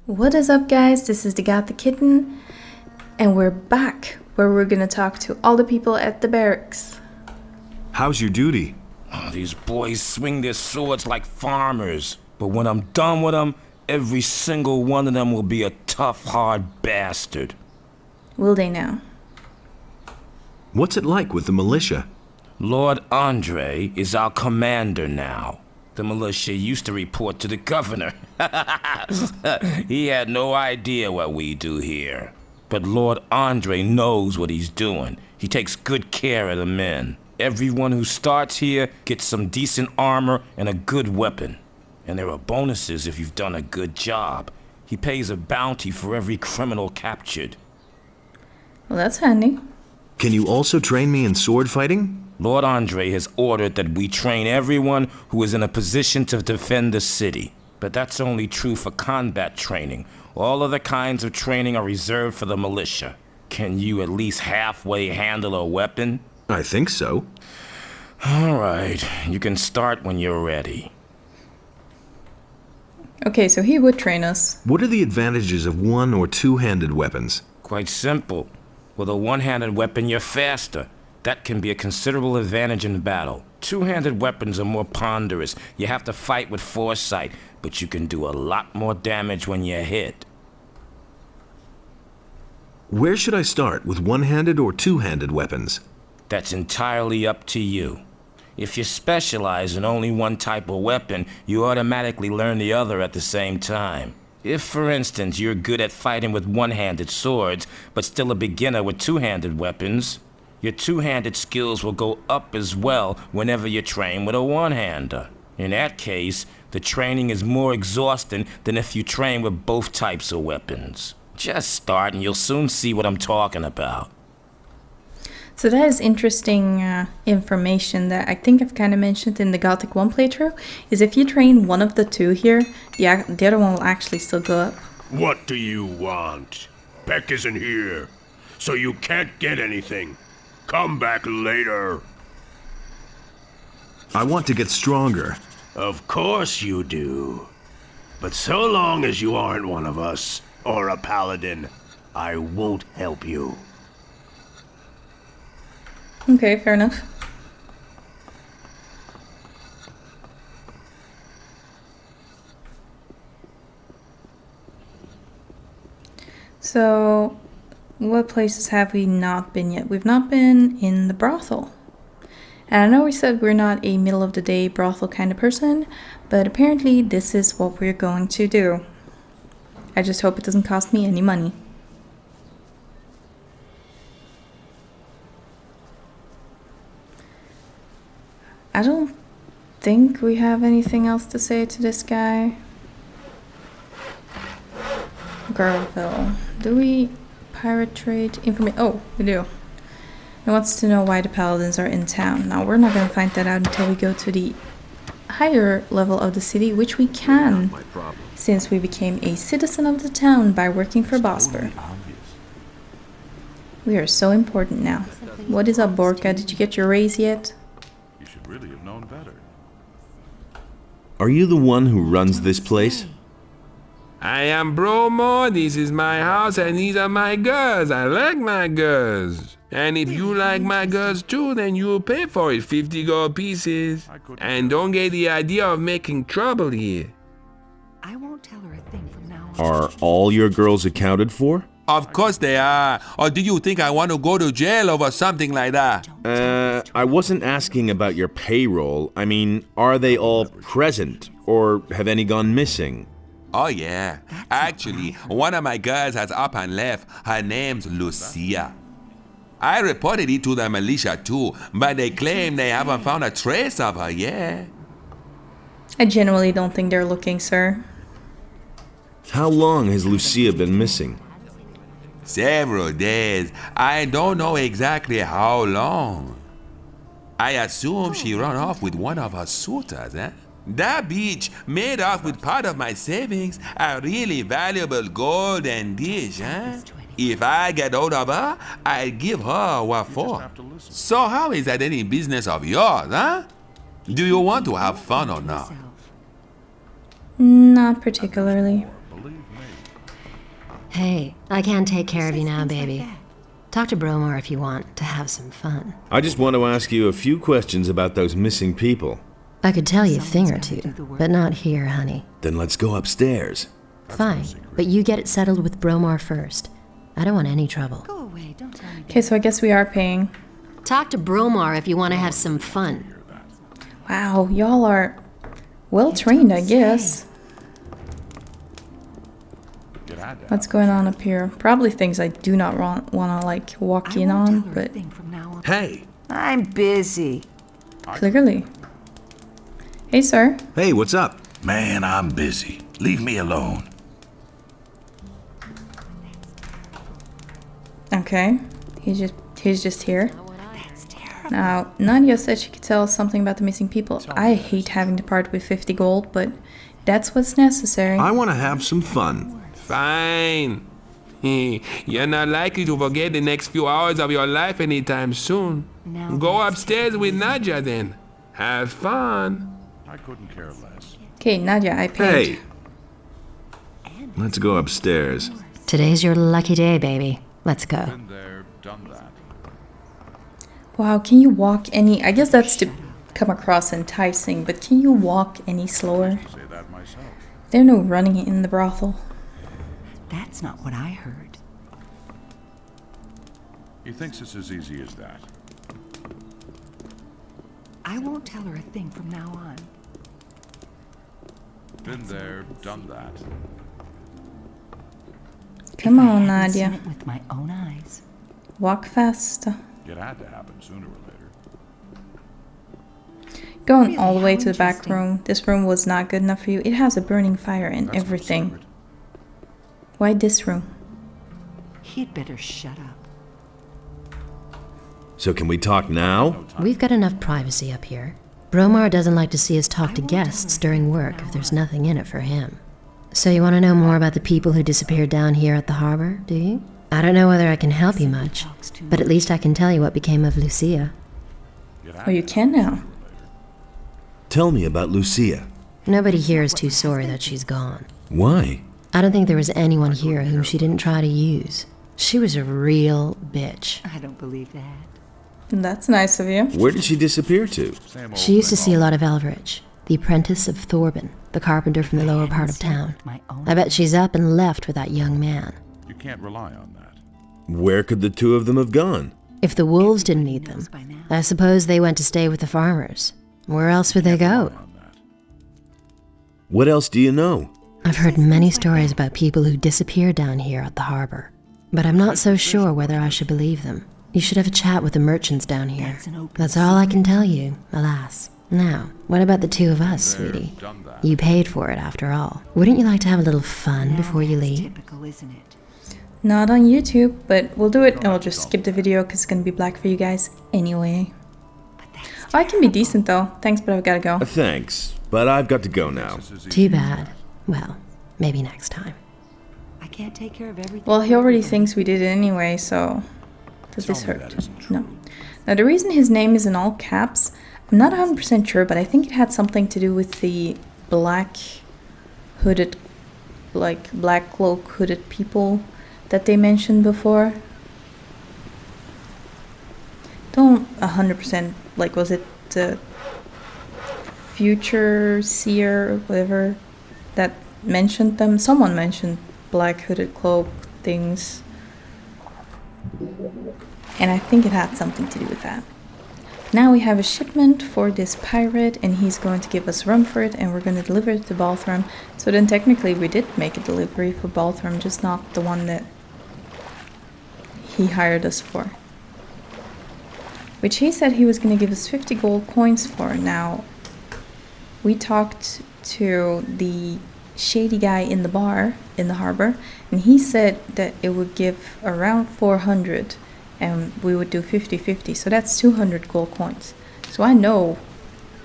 What is up, guys? This is the Gothic Kitten, and we're back where we're gonna talk to all the people at the barracks. How's your duty? Oh, these boys swing their swords like farmers, but when I'm done with them, every single one of them will be a tough, hard bastard. Will they now? What's it like with the militia? Lord Andre is our commander now. The militia used to report to the governor. He had no idea what we do here. But Lord Andre knows what he's doing. He takes good care of the men. Everyone who starts here gets some decent armor and a good weapon. And there are bonuses if you've done a good job. He pays a bounty for every criminal captured. Well, that's handy. Can you also train me in sword fighting? Lord Andre has ordered that we train everyone who is in a position to defend the city. But that's only true for combat training. All other kinds of training are reserved for the militia. Can you at least halfway handle a weapon? I think so. All right, you can start when you're ready. Okay, so he would train us. What are the advantages of one- or two-handed weapons? Quite simple. With a one-handed weapon, you're faster. That can be a considerable advantage in battle. Two-handed weapons are more ponderous. You have to fight with foresight, but you can do a lot more damage when you're hit. Where should I start, with one-handed or two-handed weapons? That's entirely up to you. If you specialize in only one type of weapon, you automatically learn the other at the same time. If, for instance, you're good at fighting with one-handed swords, but still a beginner with two-handed weapons, your two-handed skills will go up as well whenever you train with a one-hander. In that case, the training is more exhausting than if you train with both types of weapons. Just start and you'll soon see what I'm talking about. So that is interesting information that I think I've kind of mentioned in the Gothic 1 playthrough, is if you train one of the two here, the other one will actually still go up. What do you want? Beck isn't here, so you can't get anything. Come back later. I want to get stronger. Of course you do. But so long as you aren't one of us, or a paladin, I won't help you. Okay, fair enough. So, what places have we not been yet? We've not been in the brothel. And I know we said we're not a middle-of-the-day brothel kind of person, but apparently this is what we're going to do. I just hope it doesn't cost me any money. I don't think we have anything else to say to this guy. Girlville. Do we pirate trade information? Oh, we do. He wants to know why the paladins are in town. Now, we're not going to find that out until we go to the higher level of the city, which we can, since we became a citizen of the town by working for Bosper. We are so important now. What is up, Borka? Did you get your raise yet? You should really have known better. Are you the one who runs this place? I am Bromo, this is my house, and these are my girls. I like my girls. And if you like my girls too, then you'll pay for it, 50 gold pieces. And don't get the idea of making trouble here. I won't tell her a thing from now on. Are all your girls accounted for? Of course they are. Or do you think I want to go to jail over something like that? I wasn't asking about your payroll. I mean, are they all present, or have any gone missing? Oh yeah. Actually, one of my girls has up and left. Her name's Lucia. I reported it to the militia too, but they claim they haven't found a trace of her yet. I genuinely don't think they're looking, sir. How long has Lucia been missing? Several days. I don't know exactly how long. I assume she ran off with one of her suitors, eh? That bitch made off with part of my savings, a really valuable golden dish, eh? If I get hold of her, I'll give her what for. So how is that any business of yours, huh? Do you want to have fun or not? Not particularly. Hey, I can't take care of you now, baby. Talk to Bromar if you want to have some fun. I just want to ask you a few questions about those missing people. I could tell you a thing or two, but not here, honey. Then let's go upstairs. Fine, but you get it settled with Bromar first. I don't want any trouble. Go away, don't tell me. Okay, so I guess we are paying. Talk to Bromar if you want to have some fun. Wow, y'all are well trained, I guess. What's going on up here? Probably things I do not want to like walk in on, but Hey! I'm busy. clearly. Hey, sir. Hey, what's up? Man, I'm busy. Leave me alone. Okay, he's just here. Now, Nadia said she could tell us something about the missing people. I hate having to part with 50 gold, but that's what's necessary. I want to have some fun. Fine. You're not likely to forget the next few hours of your life anytime soon. Go upstairs with Nadia then. Have fun. I couldn't care less. Okay, Nadia, I paid. Hey! Let's go upstairs. Today's your lucky day, baby. Let's go. Been there, done that. Wow, can you walk any... I guess that's to come across enticing, but can you walk any slower? Say that myself. There's no running in the brothel. That's not what I heard. He thinks it's as easy as that. I won't tell her a thing from now on. Been there, done that. Come If I on, hadn't seen Nadia. it with my own eyes. Walk faster. It had to happen sooner or later. Going Really, all the way how to the back interesting. room. This room was not good enough for you. It has a burning fire and That's everything. absurd. Why this room? He'd better shut up. So can we talk now? We've got enough privacy up here. Bromar doesn't like to see us talk to guests during work if there's nothing in it for him. So you want to know more about the people who disappeared down here at the harbor, do you? I don't know whether I can help you much, but at least I can tell you what became of Lucia. Oh, you can now. Tell me about Lucia. Nobody here is too sorry that she's gone. Why? I don't think there was anyone here whom she didn't try to use. She was a real bitch. I don't believe that. That's nice of you. Where did she disappear to? Same old She used to thing. see a lot of Elveridge, the apprentice of Thorben, the carpenter from the lower part of town. My own I bet she's up and left with that young man. You can't rely on that. Where could the two of them have gone? If the wolves didn't need them, I suppose they went to stay with the farmers. Where else would they go? On that. What else do you know? I've heard many stories about people who disappear down here at the harbor, but I'm not so sure whether I should believe them. You should have a chat with the merchants down here. That's an open That's all I can tell you, alas. Now, what about the two of us, sweetie? Done that. You paid for it after all. Wouldn't you like to have a little fun before you That's leave? typical, isn't it? Not on YouTube, but we'll do it and we'll just skip the video because it's going to be black for you guys anyway. Oh, I can be decent though. Thanks, but I've got to go. Thanks, but I've got to go now. This is Too bad. Well, maybe next time. I can't take care of everything. Well, he already thinks we did it anyway, so... Does this Tell me hurt? that isn't true. No. Now, the reason his name is in all caps, I'm not 100% sure, but I think it had something to do with the black hooded, like black cloak hooded people that they mentioned before. Don't 100%, like, was it the future seer, whatever, that mentioned them? Someone mentioned black hooded cloak things. And I think it had something to do with that. Now we have a shipment for this pirate, and he's going to give us rum for it, and we're going to deliver it to Balthram. So then technically we did make a delivery for Balthram, just not the one that he hired us for. Which he said he was going to give us 50 gold coins for. Now, we talked to the shady guy in the bar in the harbor, and he said that it would give around 400 and we would do 50-50, so that's 200 gold coins. So I know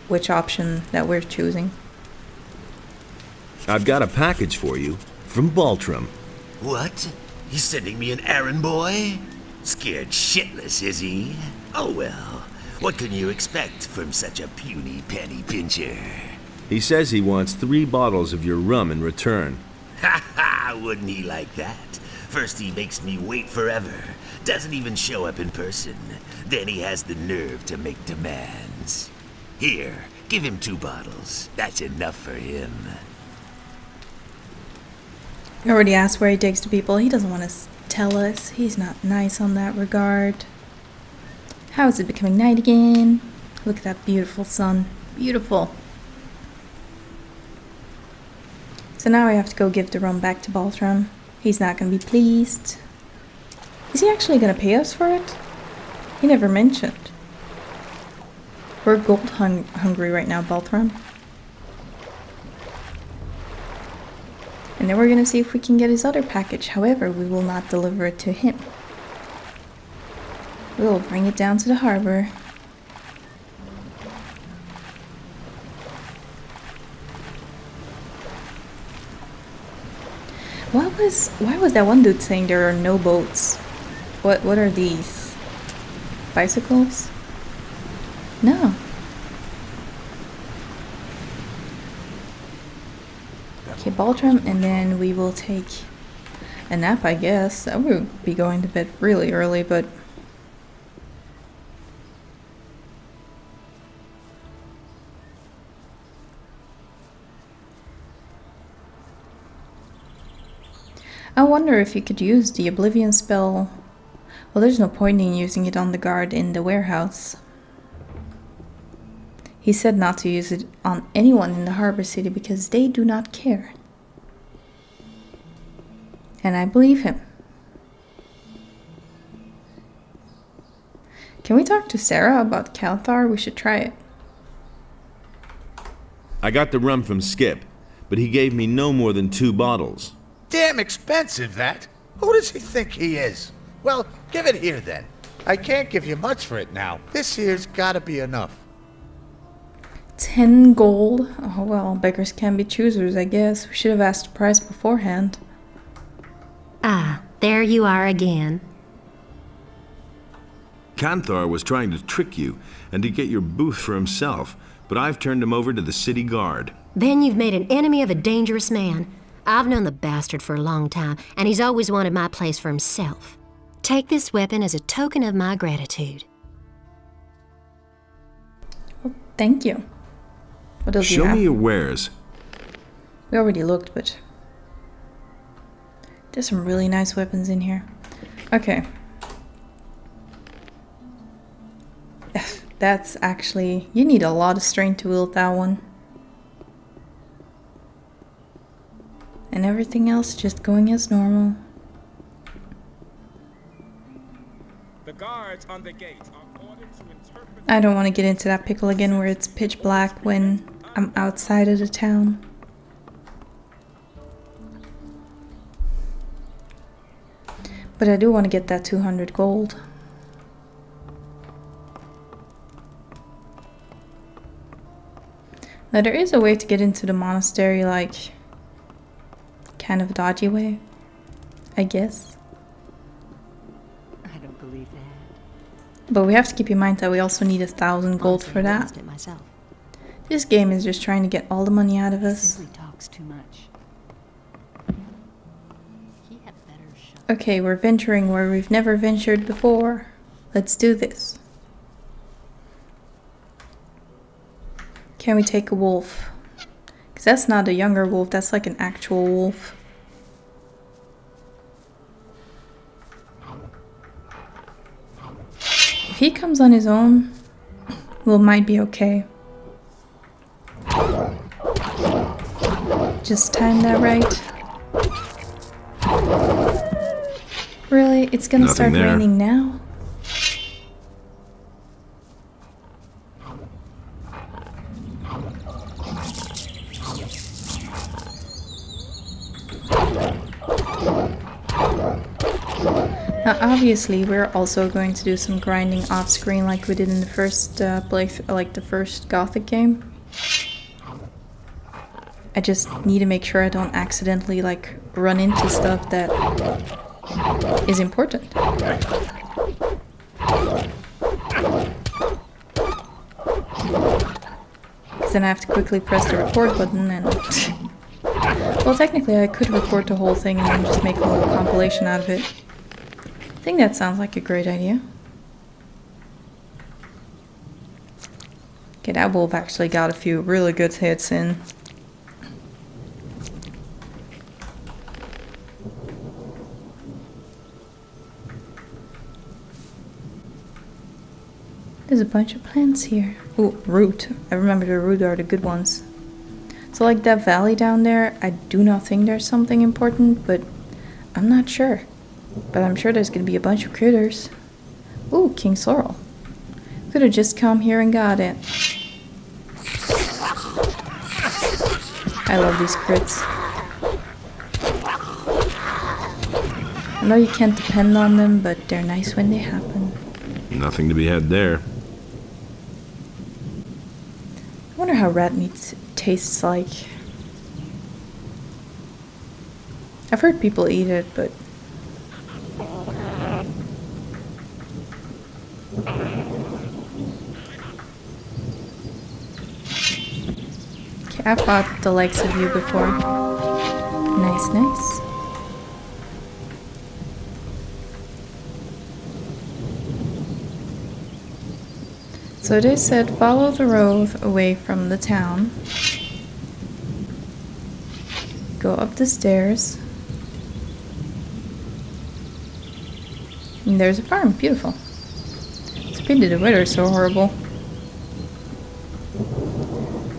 which option that we're choosing. I've got a package for you from Baltram. What? He's sending me an errand boy? Scared shitless, is he? Oh well, what can you expect from such a puny penny pincher? He says he wants 3 bottles of your rum in return. Ha ha, wouldn't he like that? First he makes me wait forever, doesn't even show up in person. Then he has the nerve to make demands. Here, give him 2 bottles. That's enough for him. We already asked where he takes to people. He doesn't want to tell us. He's not nice on that regard. How is it becoming night again? Look at that beautiful sun. Beautiful. So now I have to go give the rum back to Baltram. He's not going to be pleased. Is he actually going to pay us for it? He never mentioned. We're gold hungry right now, Baltram. And then we're going to see if we can get his other package. However, we will not deliver it to him. We will bring it down to the harbor. Why was that one dude saying there are no boats? What are these? Bicycles? No. Okay, Baltram, and then we will take a nap, I guess. I would be going to bed really early, but I wonder if you could use the Oblivion spell. Well, there's no point in using it on the guard in the warehouse. He said not to use it on anyone in the harbor city because they do not care. And I believe him. Can we talk to Sarah about Kalthar? We should try it. I got the rum from Skip, but he gave me no more than 2 bottles. Damn expensive, that. Who does he think he is? Well, give it here then. I can't give you much for it now. This here's gotta be enough. 10 gold? Oh well, beggars can be choosers, I guess. We should have asked the price beforehand. Ah, there you are again. Kanthar was trying to trick you and to get your booth for himself, but I've turned him over to the city guard. Then you've made an enemy of a dangerous man. I've known the bastard for a long time, and he's always wanted my place for himself. Take this weapon as a token of my gratitude. Oh, thank you. What else do you Show have? me your wares. We already looked, but there's some really nice weapons in here. Okay. That's actually... You need a lot of strength to wield that one. And everything else just going as normal. The guards on the gate are ordered to interpret. I don't want to get into that pickle again where it's pitch black when I'm outside of the town. But I do want to get that 200 gold. Now there is a way to get into the monastery, like kind of dodgy way, I guess. I don't believe that. But we have to keep in mind that we also need 1,000 gold for that. Honestly, I witnessed it myself. This game is just trying to get all the money out of us. Simply talks too much. He had better shut. Okay, we're venturing where we've never ventured before. Let's do this. Can we take a wolf? Because that's not a younger wolf, that's like an actual wolf. If he comes on his own, we might be okay. Just time that right. Really? It's gonna Nothing start there. raining now? Now obviously we're also going to do some grinding off screen like we did in the first the first Gothic game. I just need to make sure I don't accidentally like run into stuff that is important. Because then I have to quickly press the record button and Well, technically I could record the whole thing and then just make a little compilation out of it. I think that sounds like a great idea. Okay, that wolf actually got a few really good hits in. There's a bunch of plants here. Ooh, root. I remember the root are the good ones. So like that valley down there, I do not think there's something important, but I'm not sure. But I'm sure there's gonna be a bunch of critters. Ooh, King Sorrel. Could have just come here and got it. I love these crits. I know you can't depend on them, but they're nice when they happen. Nothing to be had there. I wonder how rat meat tastes like. I've heard people eat it, but okay, I've fought the likes of you before. Nice, nice. So they said follow the road away from the town. Go up the stairs. And there's a farm. Beautiful. It's a pity the weather's so horrible.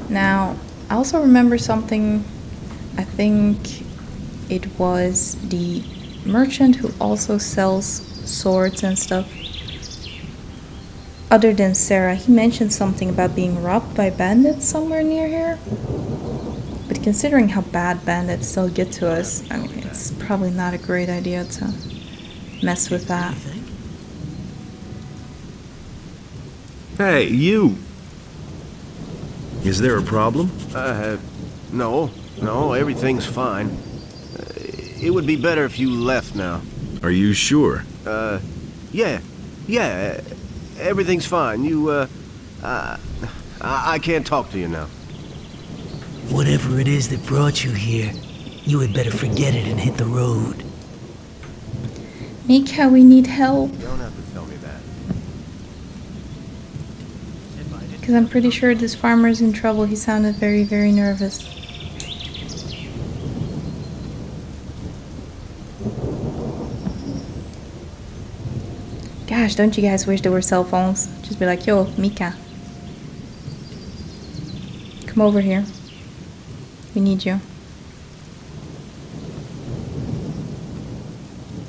Now, I also remember something. I think it was the merchant who also sells swords and stuff. Other than Sarah, he mentioned something about being robbed by bandits somewhere near here. But considering how bad bandits still get to us, I mean, it's probably not a great idea to mess with that. Hey, you! Is there a problem? No, everything's fine. It would be better if you left now. Are you sure? Yeah, everything's fine. I can't talk to you now. Whatever it is that brought you here, you had better forget it and hit the road. Mika, we need help. You don't have to tell me that. Because I'm pretty sure this farmer's in trouble. He sounded very, very nervous. Gosh, don't you guys wish there were cell phones? Just be like, yo, Mika. Come over here. We need you.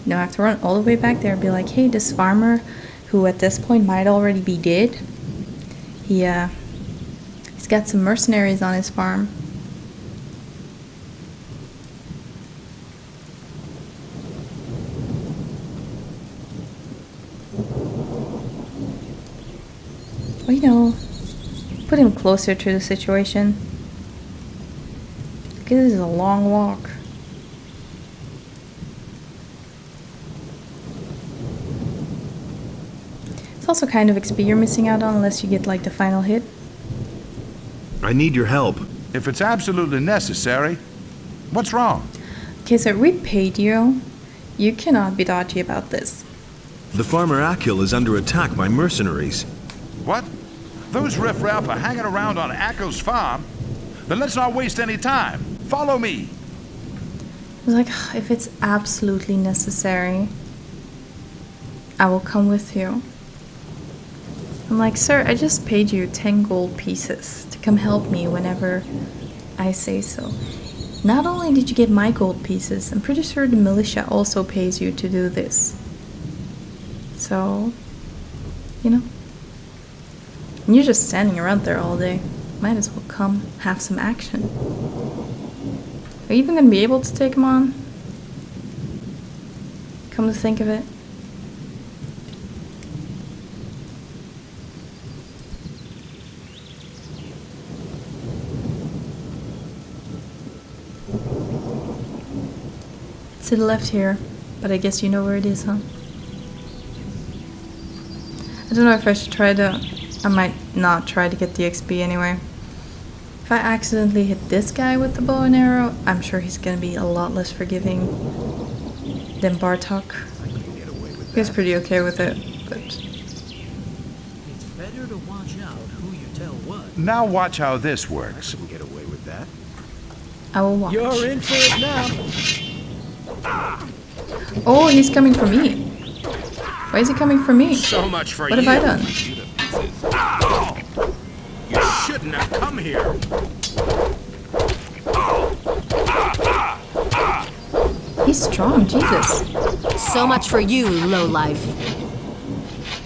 No, I have to run all the way back there and be like, hey, this farmer, who at this point might already be dead, he's got some mercenaries on his farm. Well, you know, put him closer to the situation. Because this is a long walk. It's also kind of XP you're missing out on unless you get like the final hit. I need your help. If it's absolutely necessary, what's wrong? Okay, so we paid you. You cannot be dodgy about this. The farmer Akil is under attack by mercenaries. What? Those riffraff are hanging around on Akil's farm? Then let's not waste any time. Follow me. I was like, if it's absolutely necessary, I will come with you. I'm like, sir, I just paid you 10 gold pieces to come help me whenever I say so. Not only did you get my gold pieces, I'm pretty sure the militia also pays you to do this. So, you know. And you're just standing around there all day. Might as well come have some action. Are you even going to be able to take him on? Come to think of it. It's to the left here, but I guess you know where it is, huh? I don't know if I should try to... I might not try to get the XP anyway. If I accidentally hit this guy with the bow and arrow, I'm sure he's gonna be a lot less forgiving than Bartok. He's pretty okay with it, but... It's better to watch out who you tell what. Now watch how this works. Get away with that. I will watch. You're in for it now. Oh, he's coming for me. Why is he coming for me? So much for what have I done? You shouldn't have come here. He's strong, Jesus. So much for you, lowlife.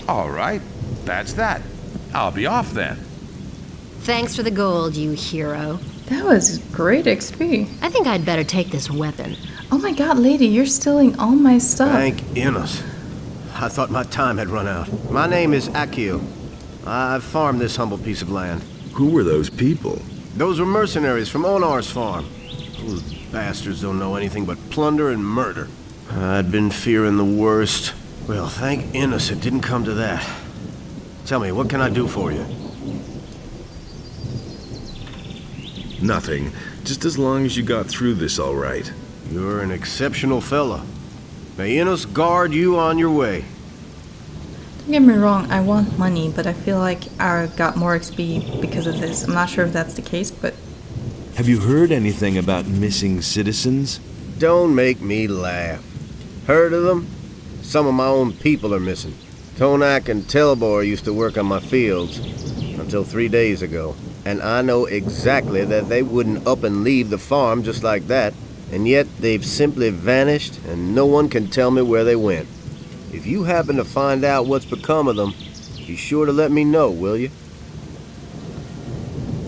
All right, that's that. I'll be off then. Thanks for the gold, you hero. That was great XP. I think I'd better take this weapon. Oh my god, lady, you're stealing all my stuff. Thank Innos. I thought my time had run out. My name is Akio. I've farmed this humble piece of land. Who were those people? Those were mercenaries from Onar's farm. Those bastards don't know anything but plunder and murder. I'd been fearing the worst. Well, thank Innos it didn't come to that. Tell me, what can I do for you? Nothing. Just as long as you got through this all right. You're an exceptional fella. May Innos guard you on your way. Don't get me wrong, I want money, but I feel like I got more XP because of this. I'm not sure if that's the case, but... Have you heard anything about missing citizens? Don't make me laugh. Heard of them? Some of my own people are missing. Tonak and Telbor used to work on my fields until 3 days ago. And I know exactly that they wouldn't up and leave the farm just like that. And yet they've simply vanished and no one can tell me where they went. If you happen to find out what's become of them, be sure to let me know, will you?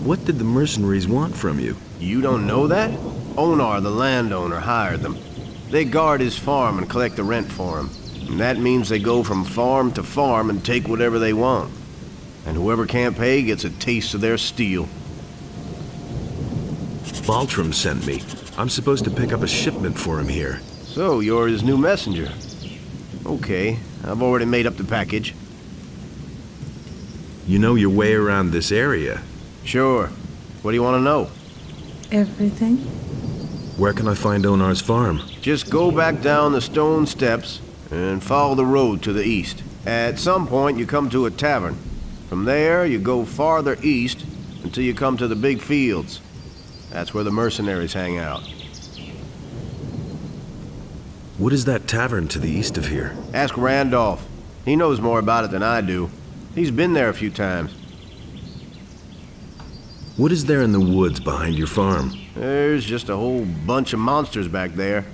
What did the mercenaries want from you? You don't know that? Onar, the landowner, hired them. They guard his farm and collect the rent for him. And that means they go from farm to farm and take whatever they want. And whoever can't pay gets a taste of their steel. Baltram sent me. I'm supposed to pick up a shipment for him here. So, you're his new messenger. Okay, I've already made up the package. You know your way around this area. Sure. What do you want to know? Everything? Where can I find Onar's farm? Just go back down the stone steps and follow the road to the east. At some point, you come to a tavern. From there, you go farther east until you come to the big fields. That's where the mercenaries hang out. What is that tavern to the east of here? Ask Randolph. He knows more about it than I do. He's been there a few times. What is there in the woods behind your farm? There's just a whole bunch of monsters back there.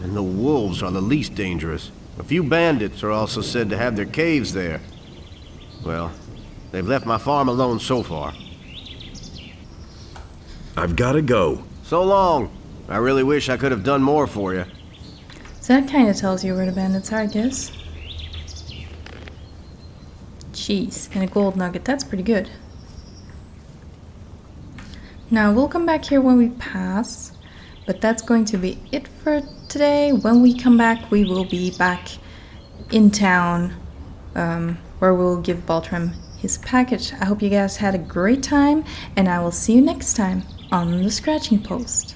And the wolves are the least dangerous. A few bandits are also said to have their caves there. Well, they've left my farm alone so far. I've got to go. So long. I really wish I could have done more for you. So that kind of tells you where the bandits are, I guess. Jeez, and a gold nugget. That's pretty good. Now, we'll come back here when we pass. But that's going to be it for today. When we come back, we will be back in town. Where we'll give Baltram his package. I hope you guys had a great time. And I will see you next time on the Scratching Post.